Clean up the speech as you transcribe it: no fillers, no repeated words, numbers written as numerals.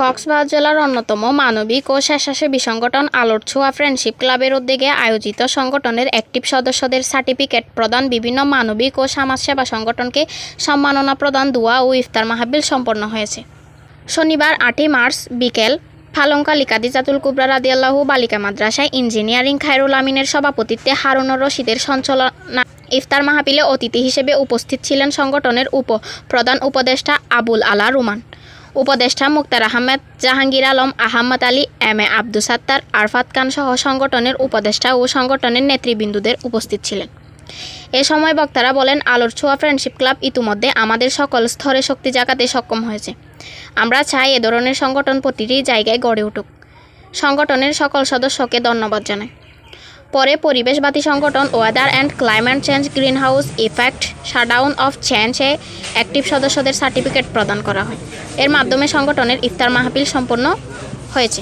কক্সবাজার জেলার অন্যতম মানবিক ও স্বেচ্ছাসেবী সংগঠন আলোর ছোঁয়া ফ্রেন্ডশিপ ক্লাবের উদ্যোগে আয়োজিত সংগঠনের অ্যাক্টিভ সদস্যদের সার্টিফিকেট প্রদান, বিভিন্ন মানবিক ও সমাজসেবা সংগঠনকে সম্মাননা প্রদান, দোয়া ও ইফতার মাহফিল সম্পন্ন হয়েছে। শনিবার 8 মার্চ বিকেল ফালংকালী কাদিজাতুল কুবরা রাদিয়াল্লাহু বালিকা মাদ্রাসায় ইঞ্জিনিয়ারিং খায়রুল আমিনের সভাপতিত্বে হারুনুর রশিদের সঞ্চালনা ইফতার মাহফিলে অতিথি হিসেবে উপস্থিত ছিলেন সংগঠনের প্রধান উপদেষ্টা আবুল আলা রুমান, উপদেষ্টা মুক্তার আহমেদ, জাহাঙ্গীর আলম, আহমদ আলী, এম এ আব্দুল সাত্তার, আরফাত খান সহ সংগঠনের উপদেষ্টা ও সংগঠনের নেতৃবৃন্দদের উপস্থিত ছিলেন। এ সময় বক্তারা বলেন, আলোর ছোঁয়া ফ্রেন্ডশিপ ক্লাব ইতিমধ্যে আমাদের সকল স্তরে শক্তি জাগাতে সক্ষম হয়েছে। আমরা চাই এ ধরনের সংগঠন প্রতিটি জায়গায় গড়ে উঠুক। সংগঠনের সকল সদস্যকে ধন্যবাদ জানাই। পরে পরিবেশবাদী সংগঠন weather and climate change greenhouse effect shutdown of চেঞ্জ-এ অ্যাক্টিভ সদস্যদের সার্টিফিকেট প্রদান করা হয়। এর মাধ্যমে সংগঠনের ইফতার মাহফিল সম্পন্ন হয়েছে।